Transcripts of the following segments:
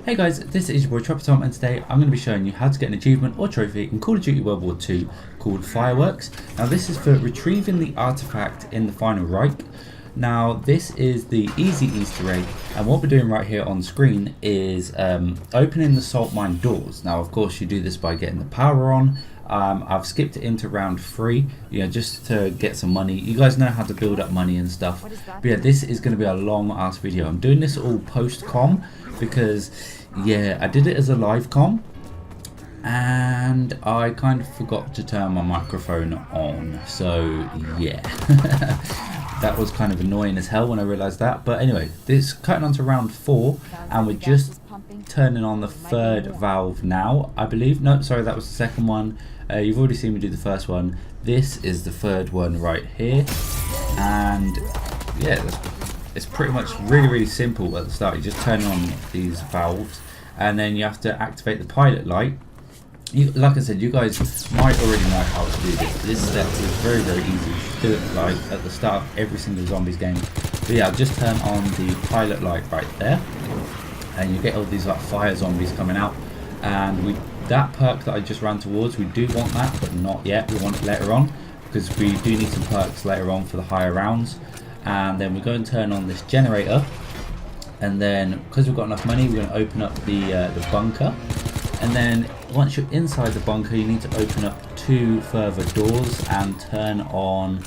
Hey guys, this is your boy Trapper Tom, and today I'm going to be showing you how to get an achievement or trophy in Call of Duty World War 2 called Fireworks. Now this is for retrieving the artifact in the final Reich. Now this is the easy Easter egg, and what we're doing right here on screen is opening the salt mine doors. Now of course you do this by getting the power on. I've skipped it into round 3, just to get some money. You guys know how to build up money and stuff. But yeah, this is going to be a long ass video. I'm doing this all post-com because yeah, I did it as a live com and I kind of forgot to turn my microphone on. So yeah, that was kind of annoying as hell when I realized that. But anyway, this cutting on to round 4 and we're just turning on the third valve now, I believe. No, sorry, that was the second one. You've already seen me do the first one. This is the third one right here, and yeah, it's pretty much really simple at the start. You just turn on these valves and then you have to activate the pilot light. Like I said, you guys might already know how to do this. This step is very easy. You should do it like at the start of every single zombies game. But yeah, I'll just turn on the pilot light right there and you get all these like fire zombies coming out, and that perk that I just ran towards, we do want that, but not yet. We want it later on because we do need some perks later on for the higher rounds. And then we go and turn on this generator, and then because we've got enough money, we're going to open up the bunker. And then once you're inside the bunker, you need to open up 2 further doors and turn on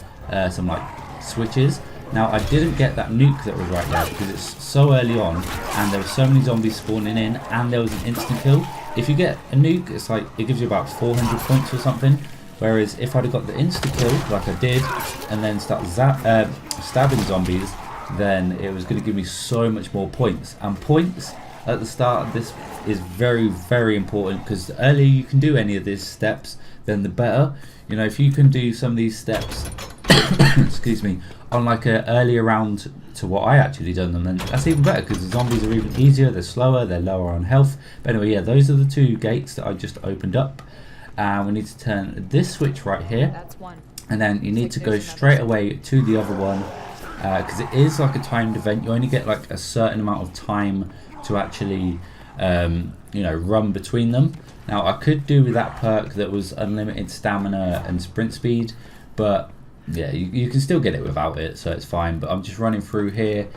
some like switches. Now I didn't get that nuke that was right there because it's so early on and there were so many zombies spawning in and there was an instant kill. If you get a nuke, it's like it gives you about 400 points or something, whereas if I'd have got the insta kill like I did and then start stabbing zombies, then it was going to give me so much more points. And points at the start of this is very important, because the earlier you can do any of these steps, then the better. If you can do some of these steps excuse me, on like a earlier round to what I actually done them, then that's even better because the zombies are even easier, they're slower, they're lower on health. But anyway, yeah, those are the 2 gates that I just opened up, and we need to turn this switch right here, and then you need to go straight away to the other one, because it is like a timed event. You only get like a certain amount of time to actually run between them. Now I could do with that perk that was unlimited stamina and sprint speed, but yeah, you can still get it without it, so it's fine. But I'm just running through here,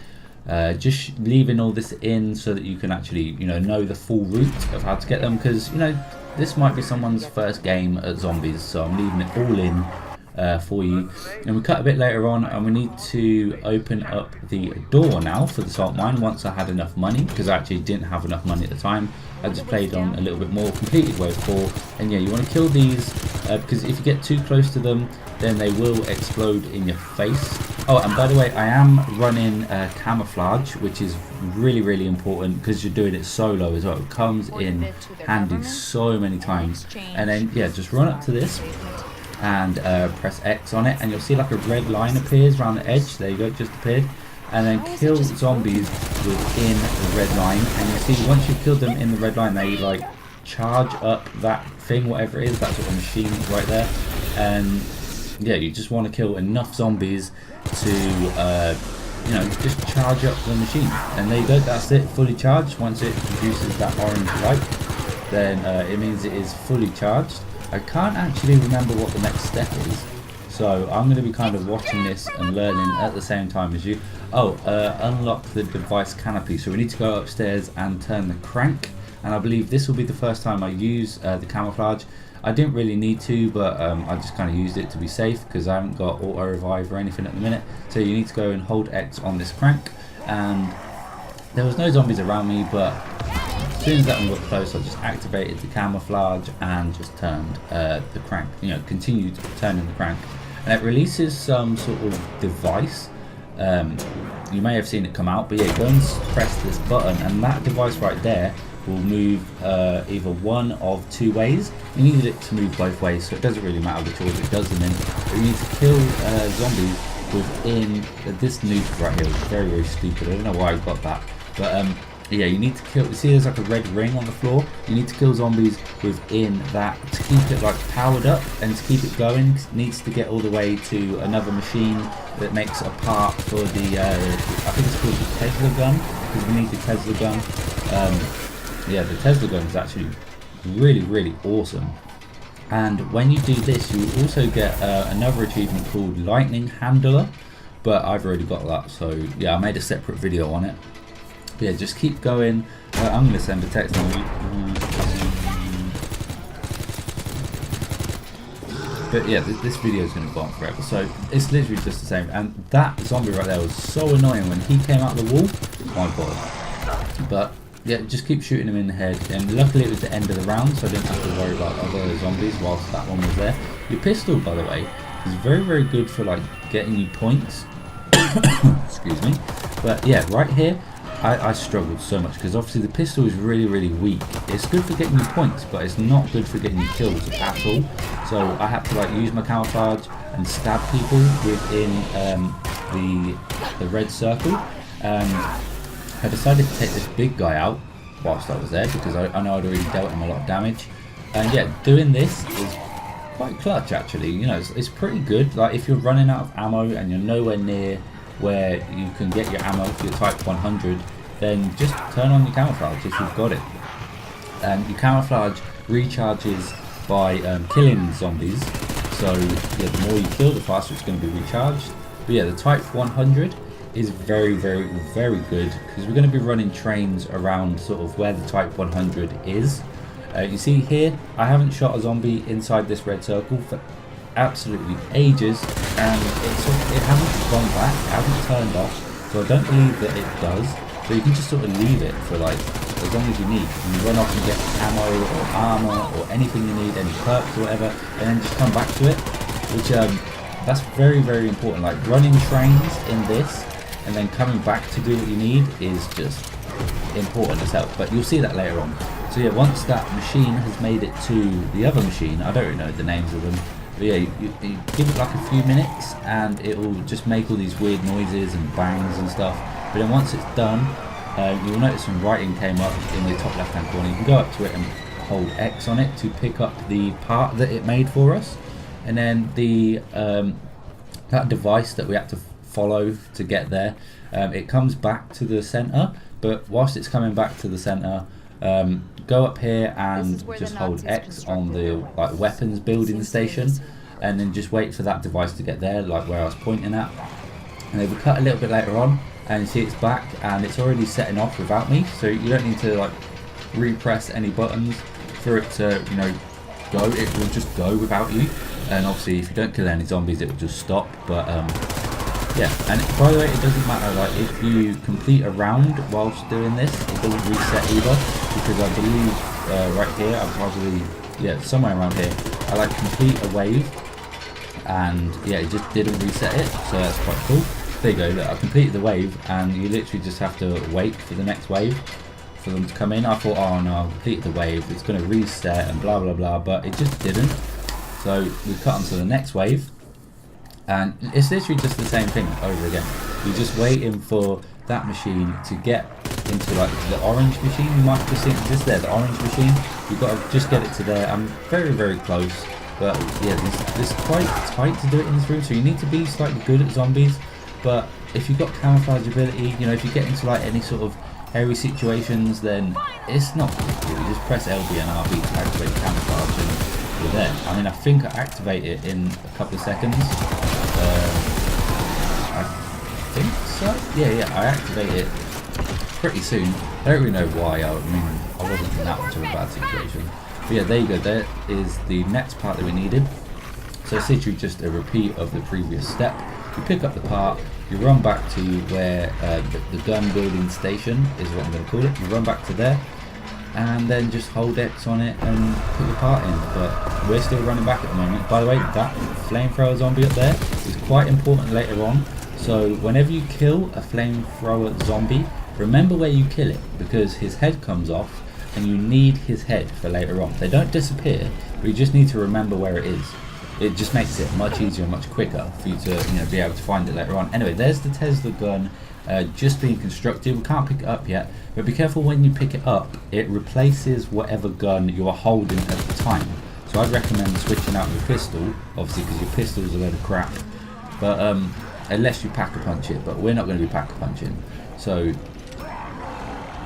just leaving all this in so that you can actually know the full route of how to get them, because this might be someone's first game at zombies, so I'm leaving it all in for you. And we cut a bit later on and we need to open up the door now for the salt mine once I had enough money, because I actually didn't have enough money at the time. I just played on a little bit more, completed wave 4, and yeah, you want to kill these because if you get too close to them then they will explode in your face. Oh, and by the way, I am running camouflage, which is really important because you're doing it solo as well. It comes in handy so many times. And then yeah, just run up to this and press X on it, and you'll see like a red line appears around the edge. There you go, it just appeared. And then kill zombies within the red line, and you see once you've killed them in the red line, they like charge up that thing, whatever it is, that sort of machine right there. And yeah, you just want to kill enough zombies to just charge up the machine, and there you go, that's it, fully charged. Once it produces that orange light, then it means it is fully charged. I can't actually remember what the next step is, so I'm going to be kind of watching this and learning at the same time as you. Unlock the device canopy, so we need to go upstairs and turn the crank, and I believe this will be the first time I use the camouflage. I didn't really need to, but I just kind of used it to be safe because I haven't got auto revive or anything at the minute. So you need to go and hold X on this crank, and there was no zombies around me, but as soon as that one got close, I just activated the camouflage and just turned the crank, continued turning the crank, and it releases some sort of device. You may have seen it come out, but yeah, go and press this button and that device right there will move either one of 2 ways. You need it to move both ways, so it doesn't really matter which order it does them in. But you need to kill zombies within this nuke right here, which is very stupid. I don't know why I got that, but yeah, you need to kill. You see there's like a red ring on the floor? You need to kill zombies within that to keep it like powered up, and to keep it going it needs to get all the way to another machine that makes a part for the I think it's called the Tesla gun, because we need the Tesla gun Yeah, the Tesla gun is actually really awesome. And when you do this, you also get another achievement called Lightning Handler, but I've already got that, so yeah, I made a separate video on it. But yeah, just keep going. I'm going to send a text on you. But yeah, this video is going to go on forever, so it's literally just the same. And that zombie right there was so annoying when he came out the wall. My god. But yeah, just keep shooting him in the head. And luckily it was the end of the round, so I didn't have to worry about other zombies whilst that one was there. Your pistol, by the way, is very good for like getting you points. Excuse me. But yeah, right here, I struggled so much because obviously the pistol is really weak. It's good for getting you points, but it's not good for getting you kills at all. So I had to like use my camouflage and stab people within the red circle. I decided to take this big guy out whilst I was there because I know I'd already dealt him a lot of damage. And yeah, doing this is quite clutch actually. You know, it's pretty good. Like if you're running out of ammo and you're nowhere near where you can get your ammo for your Type 100, then just turn on your camouflage if you've got it. And your camouflage recharges by killing zombies, so yeah, the more you kill, the faster it's going to be recharged. But yeah, the Type 100 is very good because we're going to be running trains around sort of where the Type 100 is. You see here, I haven't shot a zombie inside this red circle for absolutely ages, and it hasn't gone back, it hasn't turned off, so I don't believe that it does. So you can just sort of leave it for like as long as you need. You run off and get ammo or armor or anything you need, any perks or whatever, and then just come back to it. Which that's very important. Like running trains in this and then coming back to do what you need is just important as hell. But you'll see that later on. So yeah, once that machine has made it to the other machine, I don't really know the names of them. But yeah, you give it like a few minutes and it will just make all these weird noises and bangs and stuff. But then once it's done, you'll notice some writing came up in the top left hand corner. You can go up to it and hold X on it to pick up the part that it made for us. And then the that device that we had to follow to get there, it comes back to the center. But whilst it's coming back to the center, go up here and just hold X on the like weapons building station, and then just wait for that device to get there, like where I was pointing at. And they will cut a little bit later on, and you see it's back, and it's already setting off without me, so you don't need to like repress any buttons for it to, you know, go. It will just go without you. And obviously, if you don't kill any zombies, it will just stop. But yeah, and by the way, it doesn't matter like if you complete a round whilst doing this, it doesn't reset either, because I believe right here, I'm probably, yeah, somewhere around here, I like complete a wave, and yeah, it just didn't reset it, so that's quite cool. There you go, look, I completed the wave, and you literally just have to wait for the next wave for them to come in. I thought, oh no, I completed the wave, it's going to reset and blah blah, but it just didn't. So we cut onto the next wave, and it's literally just the same thing over again. You're just waiting for that machine to get into like the orange machine. You might just think this there, the orange machine. You've got to just get it to there. I'm very close, but yeah, this is quite tight to do it in this room, so you need to be slightly good at zombies. But if you've got camouflage ability, you know, if you get into like any sort of hairy situations, then it's not big deal. You just press LB and RB to activate camouflage, and you're there. I mean, I think I activate it in a couple of seconds. I think so. Yeah, I activate it pretty soon. I don't really know why. I mean, I wasn't in that much of a bad situation. But yeah, there you go. There is the next part that we needed. So it's literally just a repeat of the previous step. You pick up the part, you run back to where the gun building station is what I'm going to call it. You run back to there, and then just hold X on it and put the part in. But we're still running back at the moment. By the way, that flamethrower zombie up there is quite important later on. So whenever you kill a flamethrower zombie, remember where you kill it, because his head comes off and you need his head for later on. They don't disappear, but you just need to remember where it is. It just makes it much easier and much quicker for you to, you know, be able to find it later on. Anyway, there's the Tesla gun just being constructed. We can't pick it up yet, but be careful when you pick it up. It replaces whatever gun you are holding at the time. So I'd recommend switching out your pistol, obviously, because your pistol is a load of crap. But unless you pack-a-punch it, but we're not going to be pack-a-punching. So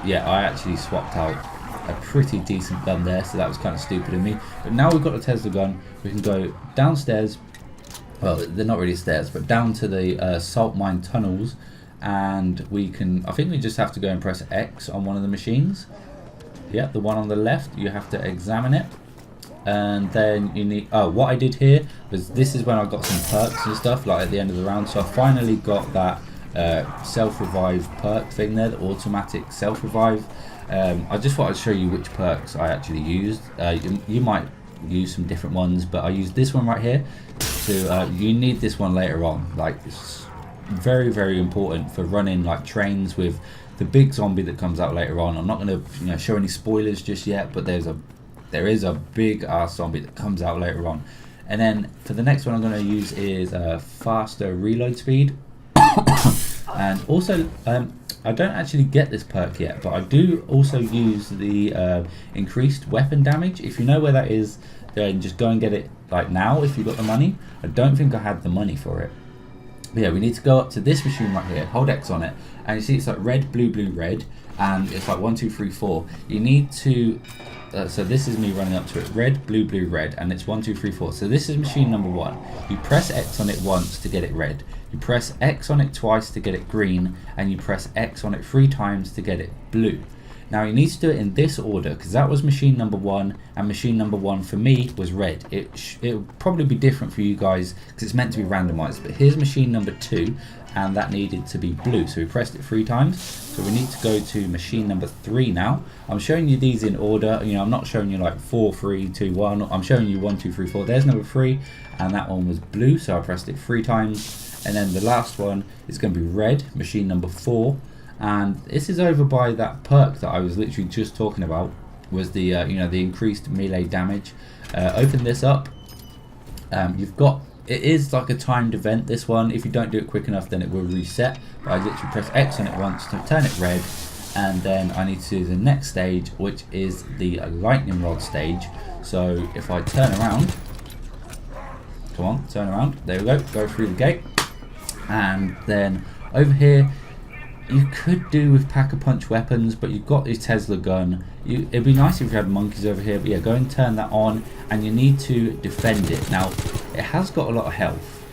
yeah, I actually swapped out a pretty decent gun there, so that was kind of stupid of me. But now we've got the Tesla gun, we can go downstairs, well, they're not really stairs, but down to the salt mine tunnels, and we can, I think we just have to go and press X on one of the machines. Yeah, the one on the left, you have to examine it. And then you need, oh, what I did here was, this is when I got some perks and stuff, like at the end of the round. So I finally got that self-revive perk thing there, the automatic self-revive. I just thought I'd show you which perks I actually used. You might use some different ones, but I used this one right here. So you need this one later on. Like, it's very, very important for running like trains with the big zombie that comes out later on. I'm not going to show any spoilers just yet, but there is a big ass zombie that comes out later on. And then for the next one I'm going to use is faster reload speed. And also I don't actually get this perk yet, but I do also use the increased weapon damage. If you know where that is, then just go and get it like now if you've got the money. I don't think I had the money for it. But yeah, we need to go up to this machine right here, hold X on it, and you see it's like red, blue, blue, red, and it's like 1, 2, 3, 4. You need to so this is me running up to it, red, blue, blue, red, and it's 1, 2, 3, 4. So this is machine number 1. You press X on it once to get it red, you press X on it twice to get it green, and you press X on it 3 times to get it blue. Now you need to do it in this order, because that was machine number 1, and machine number 1 for me was red. It'll probably be different for you guys because it's meant to be randomized, but here's machine number 2, and that needed to be blue, so we pressed it 3 times. So we need to go to machine number 3 now. I'm showing you these in order, I'm not showing you like 4, 3, 2, 1. I'm showing you 1, 2, 3, 4. There's number 3, and that one was blue, so I pressed it 3 times. And then the last one is going to be red, machine number 4. And this is over by that perk that I was literally just talking about, was the the increased melee damage. Open this up. It is like a timed event, this one. If you don't do it quick enough, then it will reset. But I literally press X on it once to turn it red, and then I need to do the next stage, which is the lightning rod stage. So if I turn around, come on, turn around, there we go through the gate, and then over here you could do with pack-a-punch weapons, but you've got your Tesla gun. It'd be nice if you had monkeys over here, but yeah, go and turn that on, and you need to defend it. Now, it has got a lot of health,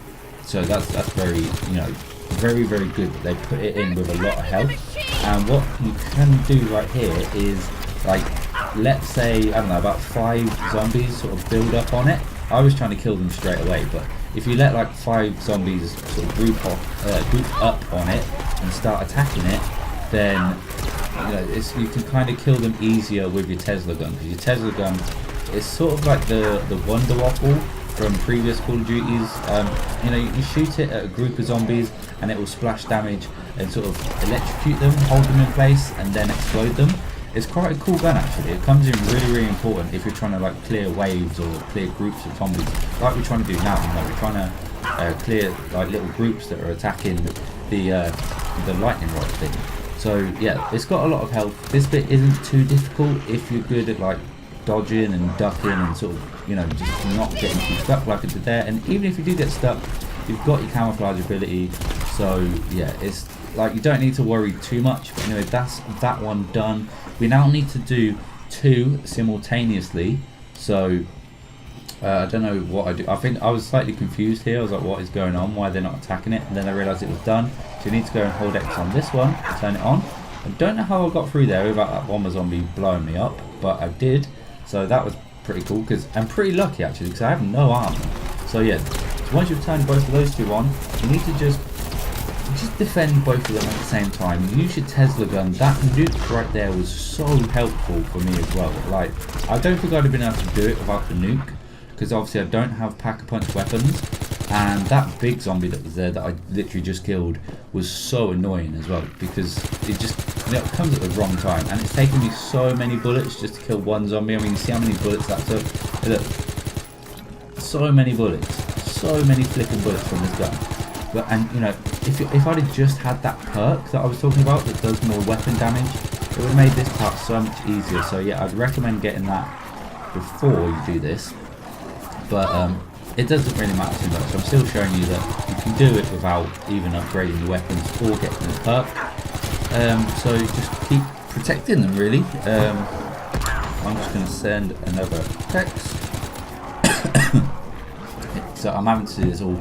so that's very, very, very good that they put it in with a lot of health. And what you can do right here is, like, let's say, I don't know, about 5 zombies sort of build up on it. I was trying to kill them straight away, but if you let like 5 zombies sort of group up on it and start attacking it, then you can kind of kill them easier with your Tesla gun, because your Tesla gun is sort of like the Wonder Waffle from previous Call of Duties. You shoot it at a group of zombies and it will splash damage and sort of electrocute them, hold them in place, and then explode them. It's quite a cool gun actually. It comes in really, really important if you're trying to like clear waves or clear groups of zombies, like we're trying to do now. We're trying to clear like little groups that are attacking the lightning rod thing. So yeah, it's got a lot of health. This bit isn't too difficult if you're good at like dodging and ducking and sort of just not getting too stuck like I did there. And even if you do get stuck, you've got your camouflage ability. So yeah, it's like you don't need to worry too much. But anyway, that's that one done. We now need to do 2 simultaneously. So I don't know what I do. I think I was slightly confused here. I was like, what is going on? Why they're not attacking it? And then I realised it was done. So you need to go and hold X on this one, turn it on. I don't know how I got through there without that bomber zombie blowing me up, but I did. So that was pretty cool, because I'm pretty lucky actually, because I have no armor. So yeah, so once you've turned both of those 2 on, you need to just defend both of them at the same time. Use your Tesla gun. That nuke right there was so helpful for me as well. Like, I don't think I'd have been able to do it without the nuke, because obviously I don't have pack-a-punch weapons, and that big zombie that was there that I literally just killed was so annoying as well, because it just it comes at the wrong time, and it's taken me so many bullets just to kill one zombie. I mean, you see how many bullets that took? Hey, look, so many bullets, so many flipping bullets from this gun. But if I'd have just had that perk that I was talking about that does more weapon damage, it would have made this part so much easier. So yeah, I'd recommend getting that before you do this. But it doesn't really matter too much. I'm still showing you that you can do it without even upgrading your weapons or getting the perk. So just keep protecting them really. I'm just going to send another text. So I'm having to do this all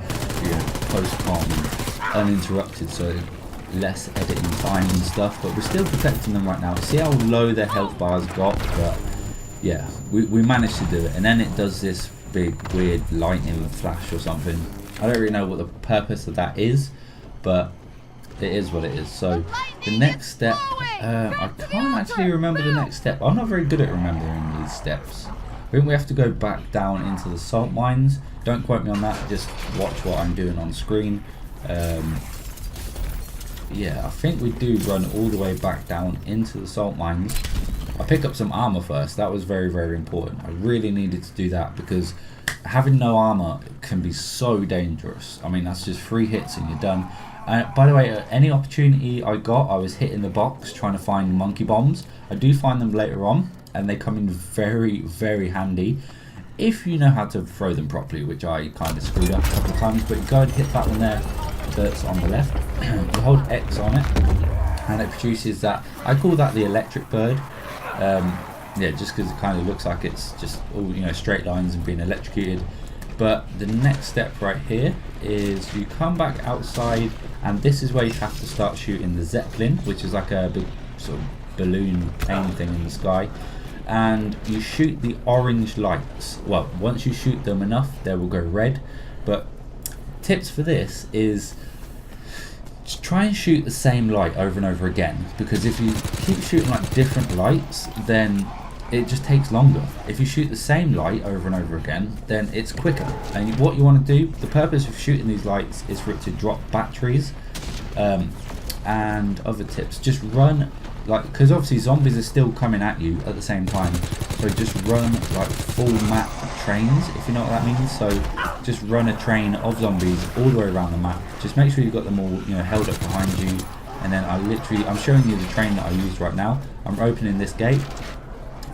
post-com uninterrupted, so less editing time and stuff, but we're still protecting them right now. See how low their health bars got, but yeah, we managed to do it. And then it does this big weird lightning flash or something. I don't really know what the purpose of that is, but it is what it is. So the next step, I can't actually remember the next step. I'm not very good at remembering these steps. I think we have to go back down into the salt mines. Don't quote me on that, just watch what I'm doing on screen. Yeah, I think we do run all the way back down into the salt mines. I pick up some armor first. That was very, very important. I really needed to do that because having no armor can be so dangerous. I mean, that's just 3 hits and you're done. By the way, any opportunity I got, I was hitting the box trying to find monkey bombs. I do find them later on, and they come in very, very handy if you know how to throw them properly, which I kind of screwed up a couple of times. But you go and hit that one there that's on the left. You hold X on it, and it produces that. I call that the electric bird. Yeah, just because it kind of looks like it's just all, you know, straight lines and being electrocuted. But the next step right here is you come back outside, and this is where you have to start shooting the Zeppelin, which is like a big sort of balloon plane thing in the sky. And you shoot the orange lights. Well, once you shoot them enough, they will go red. But tips for this is just try and shoot the same light over and over again, because if you keep shooting like different lights, then it just takes longer. If you shoot the same light over and over again, then it's quicker. And what you want to do, the purpose of shooting these lights is for it to drop batteries. And other tips, just run, like, because obviously zombies are still coming at you at the same time, so just run like full map trains, if you know what that means. So just run a train of zombies all the way around the map. Just make sure you've got them all, you know, held up behind you. And then I'm showing you the train that I used right now. I'm opening this gate,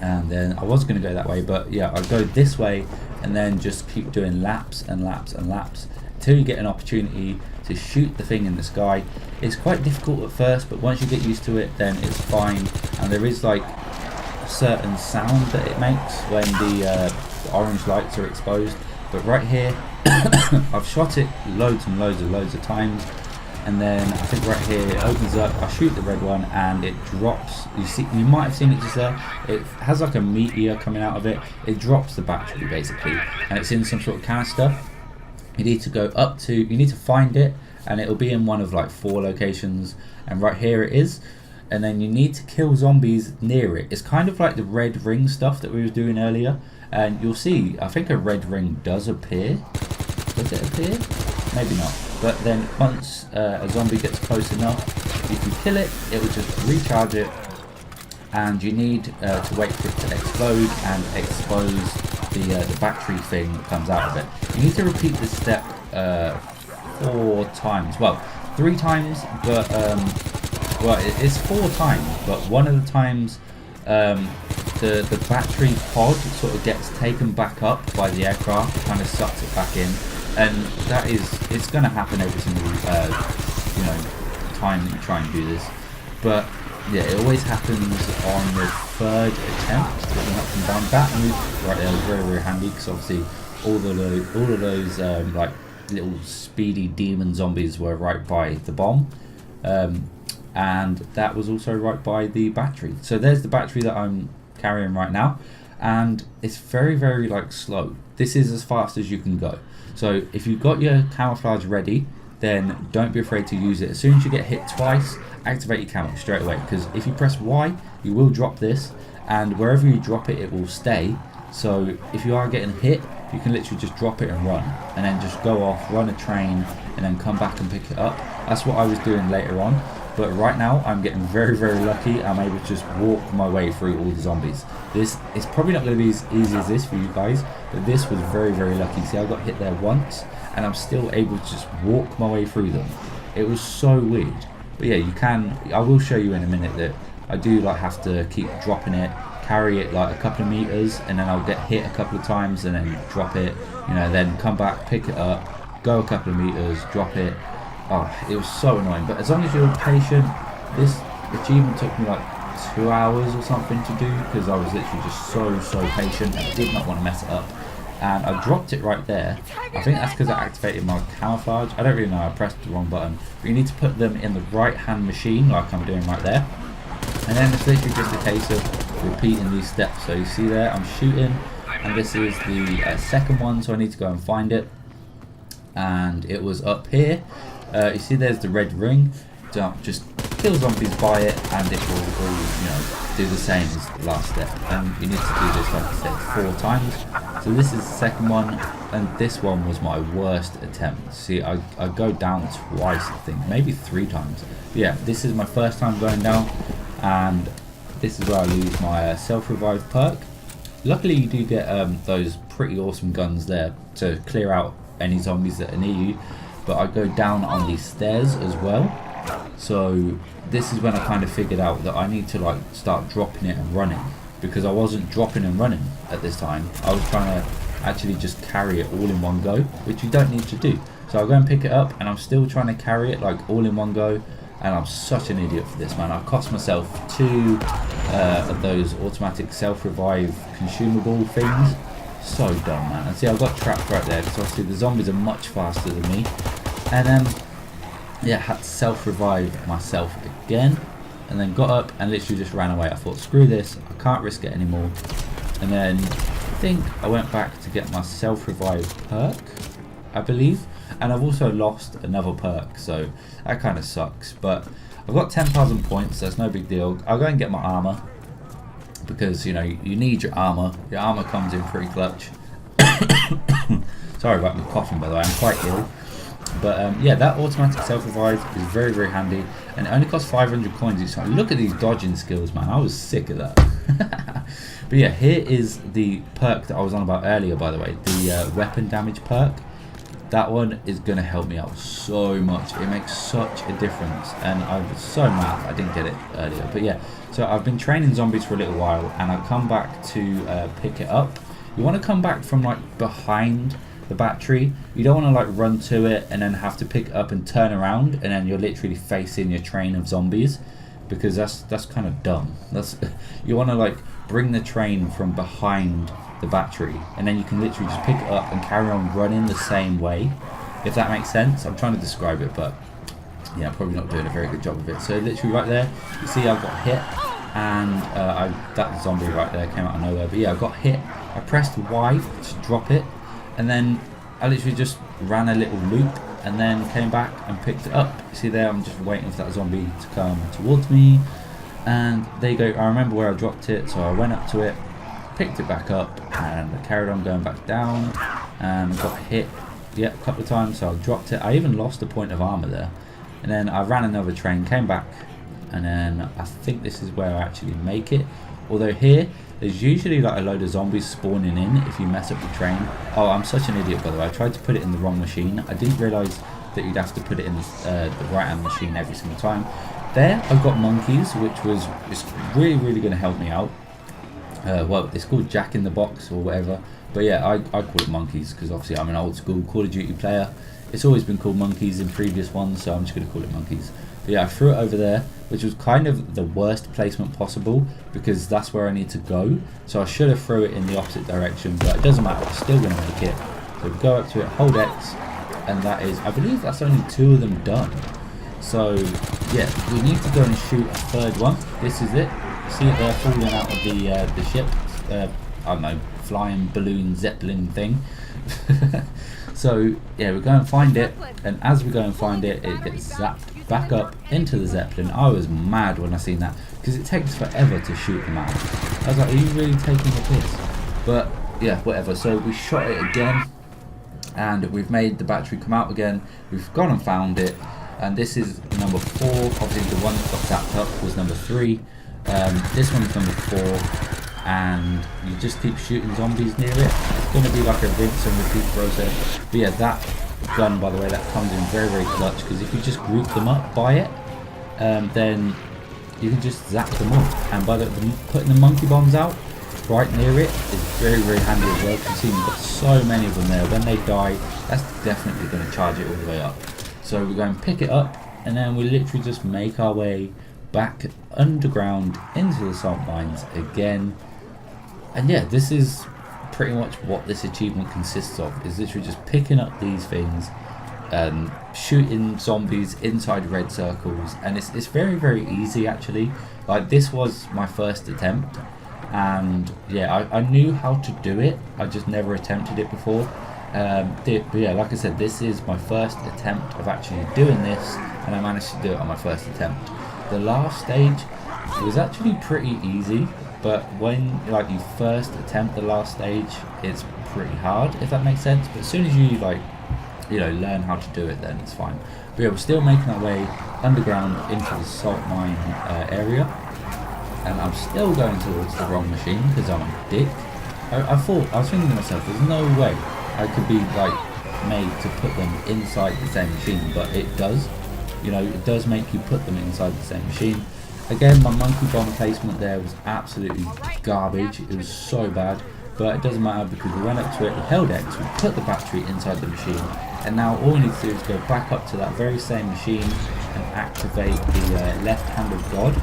and then I was going to go that way, but yeah, I go this way, and then just keep doing laps and laps and laps until you get an opportunity to shoot the thing in the sky. It's quite difficult at first, but once you get used to it, then it's fine. And there is like a certain sound that it makes when the orange lights are exposed. But right here, I've shot it loads and loads of times, and then I think right here it opens up, I shoot the red one, and it drops. You might have seen it just there. It has like a meteor coming out of it. It drops the battery basically, and it's in some sort of canister. You need to go up to, you need to find it, and it'll be in one of like 4 locations, and right here it is. And then you need to kill zombies near it. It's kind of like the red ring stuff that we were doing earlier, and you'll see, I think a red ring does appear. Does it appear? Maybe not. But then once a zombie gets close enough, if you kill it, it will just recharge it, and you need to wait for it to explode and expose the battery thing that comes out of it. You need to repeat this step 4 times. Well, 3 times, but well, it's 4 times. But one of the times, the battery pod sort of gets taken back up by the aircraft, kind of sucks it back in, and it's going to happen every single you know, time that you try and do this. But yeah, it always happens on the 3rd attempt, getting up and down. That move right there was very, very handy, because obviously all of those like little speedy demon zombies were right by the bomb, and that was also right by the battery. So there's the battery that I'm carrying right now, and it's very, very like slow. This is as fast as you can go. So if you've got your camouflage ready, then don't be afraid to use it. As soon as you get hit twice, activate your camo straight away, because if you press Y, you will drop this, and wherever you drop it, it will stay. So if you are getting hit, you can literally just drop it and run, and then just go off, run a train, and then come back and pick it up. That's what I was doing later on, but right now I'm getting very, very lucky. I'm able to just walk my way through all the zombies. This is probably not going to be as easy as this for you guys, but this was very, very lucky. See, I got hit there once, and I'm still able to just walk my way through them. It was so weird. But yeah, you can, I will show you in a minute that I do like have to keep dropping it, carry it like a couple of meters, and then I'll get hit a couple of times and then drop it, you know, then come back, pick it up, go a couple of meters, drop it. Oh, it was so annoying. But as long as you're patient, this achievement took me like 2 hours or something to do because I was literally just so patient and did not want to mess it up. And I dropped it right there. I think that's because I activated my camouflage. I don't really know, I pressed the wrong button. But you need to put them in the right hand machine like I'm doing right there. And then it's literally just a case of repeating these steps. So you see there, I'm shooting, and this is the second one, so I need to go and find it. And it was up here. You see there's the red ring. Just kill zombies by it, and it will all, do the same as the last step. And you need to do this, like I said, 4 times. So this is the second one, and this one was my worst attempt. See, I go down twice, I think, maybe 3 times. But yeah, this is my first time going down, and this is where I lose my self-revive perk. Luckily, you do get those pretty awesome guns there to clear out any zombies that are near you. But I go down on these stairs as well. So this is when I kind of figured out that I need to like start dropping it and running, because I wasn't dropping and running at this time. I was trying to actually just carry it all in one go, which you don't need to do. So I go and pick it up, and I'm still trying to carry it like all in one go, and I'm such an idiot for this, man. I cost myself 2 of those automatic self-revive consumable things. So dumb, man. And see, I got trapped right there because obviously the zombies are much faster than me. And yeah, had to self-revive myself again, and then got up and literally just ran away. I thought, screw this, I can't risk it anymore. And then I think I went back to get my self-revive perk, I believe. And I've also lost another perk, so that kind of sucks. But I've got 10,000 points, so that's no big deal. I'll go and get my armor, because you need your armor. Your armor comes in pretty clutch. Sorry about me coughing, by the way, I'm quite ill. But yeah, that automatic self-revive is very, very handy, and it only costs 500 coins each time. Look at these dodging skills, man. I was sick of that. But yeah, here is the perk that I was on about earlier, by the way, the weapon damage perk. That one is going to help me out so much. It makes such a difference, and I was so mad I didn't get it earlier. But yeah, so I've been training zombies for a little while, and I come back to pick it up. You want to come back from like behind the battery. You don't want to like run to it and then have to pick it up and turn around, and then you're literally facing your train of zombies, because that's kind of dumb. You want to like bring the train from behind the battery, and then you can literally just pick it up and carry on running the same way, if that makes sense. I'm trying to describe it, but yeah, I'm probably not doing a very good job of it. So literally right there, you see I got hit, and that zombie right there came out of nowhere. But yeah, I got hit. I pressed Y to drop it, and then I literally just ran a little loop and then came back and picked it up. You see there, I'm just waiting for that zombie to come towards me, and there you go. I remember where I dropped it, so I went up to it, picked it back up, and I carried on going back down, and got hit a couple of times, so I dropped it. I even lost a point of armor there, and then I ran another train, came back, and then I think this is where I actually make it. Although here, there's usually like a load of zombies spawning in if you mess up the train. Oh, I'm such an idiot, by the way. I tried to put it in the wrong machine. I didn't realise that you'd have to put it in the right hand machine every single time. There, I've got monkeys, which is really, really going to help me out. Well, it's called Jack in the Box or whatever. But yeah, I call it monkeys because obviously I'm an old school Call of Duty player. It's always been called monkeys in previous ones, so I'm just going to call it monkeys. But yeah, I threw it over there, which was kind of the worst placement possible because that's where I need to go. So I should have threw it in the opposite direction, but it doesn't matter. I'm still going to make it. So we go up to it, hold X, and that is, I believe that's only 2 of them done. So yeah, we need to go and shoot a third one. This is it. See it there falling out of the ship. I don't know, flying balloon Zeppelin thing. So yeah, we go and find it, and as we go and find it, it gets zapped back up into the Zeppelin. I was mad when I seen that because it takes forever to shoot them out. I was like, are you really taking the piss? But yeah, whatever. So we shot it again, and we've made the battery come out again. We've gone and found it, and this is number 4. Obviously the one that got zapped up was number 3. This one's number 4. And you just keep shooting zombies near it. It's going to be like a rinse and repeat process. But yeah, that gun, by the way, that comes in very, very clutch, because if you just group them up by it, then you can just zap them all. And by putting the monkey bombs out right near it is very, very handy as well. You can see we've got so many of them there. When they die, that's definitely going to charge it all the way up. So we're going to pick it up, and then we literally just make our way back underground into the salt mines again. And yeah, this is pretty much what this achievement consists of, is literally just picking up these things, shooting zombies inside red circles, and it's very, very easy actually. Like, this was my first attempt, and yeah, I knew how to do it, I just never attempted it before. But yeah, like I said, this is my first attempt of actually doing this, and I managed to do it on my first attempt. The last stage was actually pretty easy, but when like you first attempt the last stage, it's pretty hard, if that makes sense. But as soon as you learn how to do it, then it's fine. But yeah, we're still making our way underground into the salt mine area, and I'm still going towards the wrong machine because I'm a dick. I was thinking to myself, there's no way I could be like made to put them inside the same machine, but it does. It does make you put them inside the same machine. Again, my monkey bomb placement there was absolutely garbage. It was so bad, but it doesn't matter because we went up to it, we held X, we put the battery inside the machine, and now all we need to do is go back up to that very same machine and activate the left hand of God.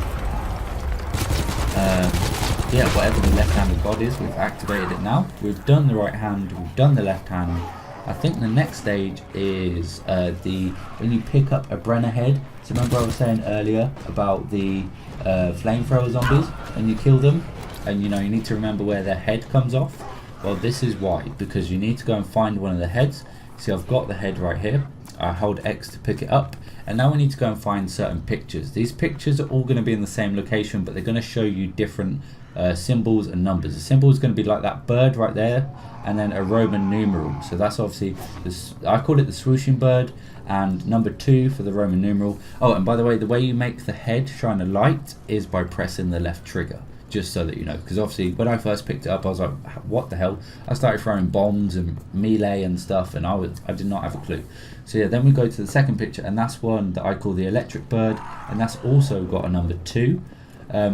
Yeah, whatever the left hand of God is, we've activated it now. We've done the right hand, we've done the left hand. I think the next stage is when you pick up a Brenner head. So remember I was saying earlier about the flamethrower zombies, and you kill them, and you need to remember where their head comes off. Well, this is why, because you need to go and find one of the heads. See, I've got the head right here. I hold X to pick it up, and now we need to go and find certain pictures. These pictures are all going to be in the same location, but they're going to show you different symbols and numbers. The symbol is going to be like that bird right there, and then a Roman numeral. So that's obviously this, I call it the swooshing bird, and number 2 for the Roman numeral. Oh, and by the way, the way you make the head shine a light is by pressing the left trigger, just so that you know, because obviously when I first picked it up, I was like, what the hell? I started throwing bombs and melee and stuff, and I did not have a clue. So yeah, then we go to the second picture, and that's one that I call the electric bird, and that's also got a number 2.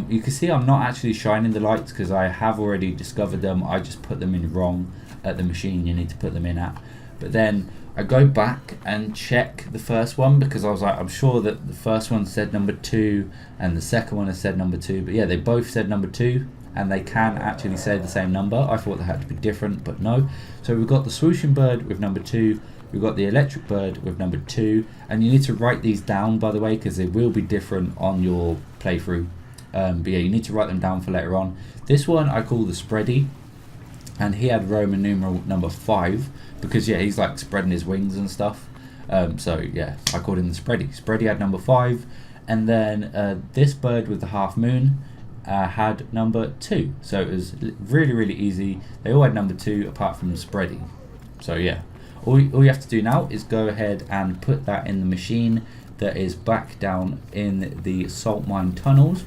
You can see I'm not actually shining the lights because I have already discovered them. I just put them in wrong at the machine you need to put them in at. But then I go back and check the first one, because I was like, I'm sure that the first one said number 2 and the second one has said number 2. But yeah, they both said number 2, and they can actually say the same number. I thought they had to be different, but no. So we've got the swooshing bird with number 2. We've got the electric bird with number 2. And you need to write these down, by the way, because they will be different on your playthrough. But yeah, you need to write them down for later on. This one I call the spready, and he had Roman numeral number 5 because yeah, he's like spreading his wings and stuff. So yeah, I called him the spready. Spready had number 5, and then this bird with the half moon had number 2. So it was really, really easy. They all had number 2 apart from the spready. So yeah, all you have to do now is go ahead and put that in the machine that is back down in the salt mine tunnels.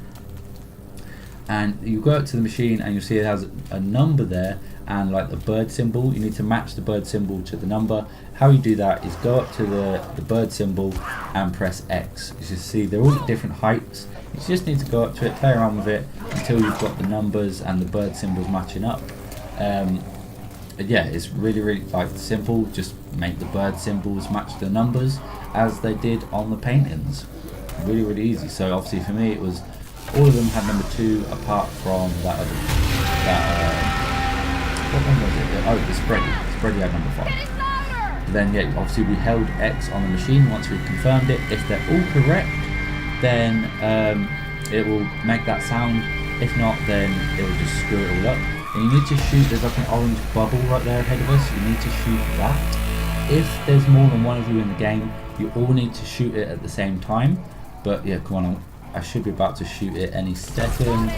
And you go up to the machine and you'll see it has a number there and like the bird symbol. You need to match the bird symbol to the number. How you do that is go up to the bird symbol and press X. You just see they're all at different heights. You just need to go up to it, play around with it until you've got the numbers and the bird symbols matching up. Yeah, it's really, really like simple. Just make the bird symbols match the numbers as they did on the paintings. Really, really easy. So obviously for me it was all of them had number 2 apart from that other, what one was it? Oh, the spready. Spready had number 5. Then yeah, obviously we held X on the machine once we confirmed it. If they're all correct, then it will make that sound. If not, then it will just screw it all up. And you need to shoot, there's like an orange bubble right there ahead of us. You need to shoot that. If there's more than one of you in the game, you all need to shoot it at the same time. But yeah, come on, I should be about to shoot it any second.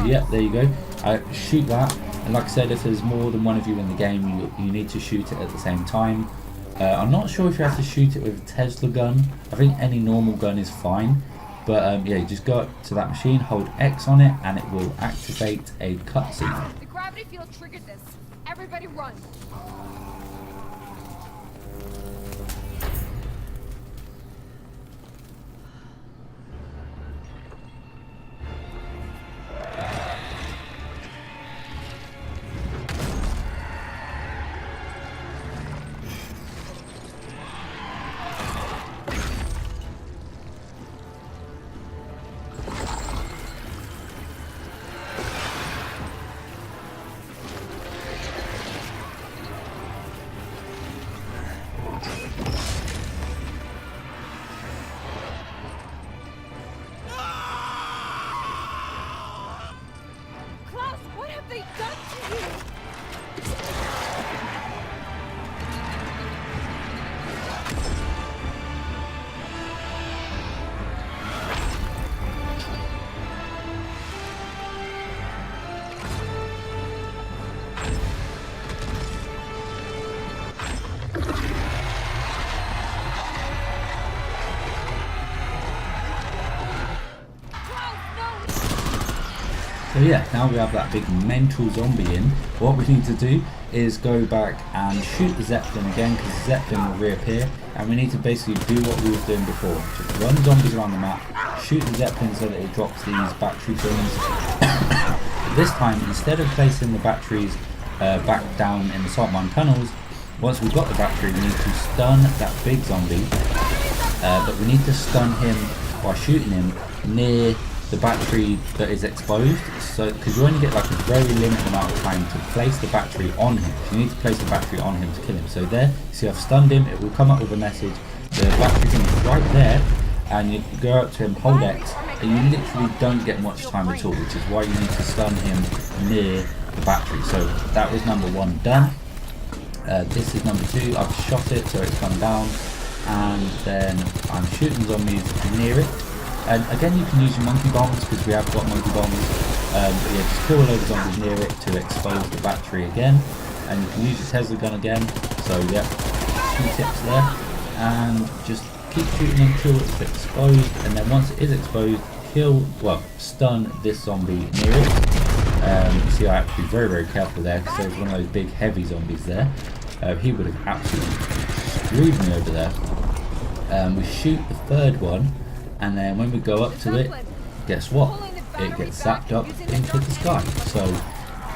Yep, there you go. I shoot that, and like I said, if there's more than one of you in the game, you need to shoot it at the same time. I'm not sure if you have to shoot it with a Tesla gun. I think any normal gun is fine. But yeah, you just go up to that machine, hold X on it, and it will activate a cutscene. The gravity field triggered this. Everybody run. they done to you? So yeah, now we have that big mental zombie in. What we need to do is go back and shoot the Zeppelin again, because the Zeppelin will reappear, and we need to basically do what we were doing before. Just run zombies around the map, shoot the Zeppelin so that it drops these battery things. This time, instead of placing the batteries back down in the salt mine tunnels, once we've got the battery, we need to stun that big zombie, but we need to stun him by shooting him near the battery that is exposed, so because you only get like a very limited amount of time to place the battery on him. You need to place the battery on him to kill him. So there, see, I've stunned him. It will come up with a message. The battery thing is right there, and you go up to him, hold X, and you literally don't get much time at all, which is why you need to stun him near the battery. So that was number 1 done. This is number 2. I've shot it, so it's come down, and then I'm shooting zombies near it. And again, you can use your monkey bombs, because we have got monkey bombs. But yeah, just kill a load of zombies near it to expose the battery again. And you can use your Tesla gun again. So yeah, 2 tips there. And just keep shooting until it's exposed. And then once it is exposed, stun this zombie near it. You see, I have to be very, very careful there, because there's one of those big heavy zombies there. He would have absolutely screwed me over there. We shoot the 3rd one. And then when we go up to it, guess what? It gets zapped up into the sky. So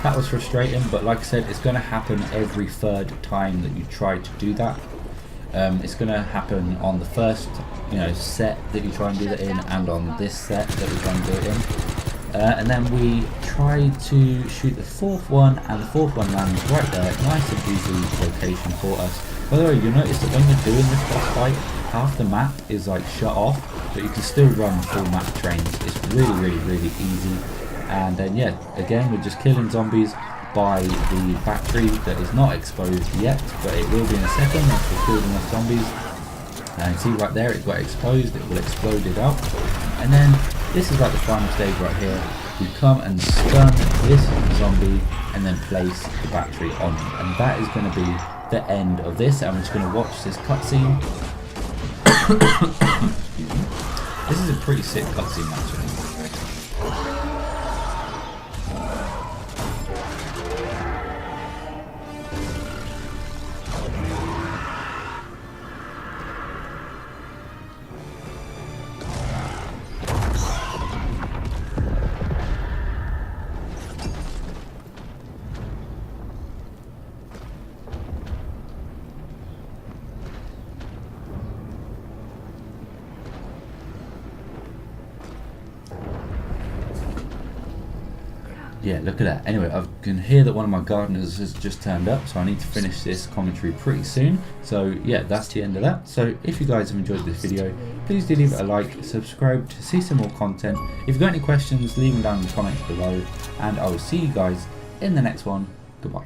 that was frustrating, but like I said, it's going to happen every 3rd time that you try to do that. It's going to happen on the first, set that you try and do that in, and on this set that we try and do it in. And then we try to shoot the 4th one, and the 4th one lands right there. Nice and easy location for us. By the way, you notice that when you're doing this boss fight, half the map is like shut off, but you can still run full map trains. It's really, really, really easy. And then yeah, again, we're just killing zombies by the battery that is not exposed yet, but it will be in a second once we've killed enough zombies. And see right there, it got exposed, it will explode it out. And then this is like the final stage right here. We come and stun this zombie and then place the battery on him. And that is going to be the end of this. I'm just going to watch this cutscene. This is a pretty sick cutscene actually. Yeah, look at that. Anyway, I can hear that one of my gardeners has just turned up, so I need to finish this commentary pretty soon. So yeah, that's the end of that. So if you guys have enjoyed this video, please do leave it a like, subscribe to see some more content. If you've got any questions, leave them down in the comments below, and I will see you guys in the next one. Goodbye.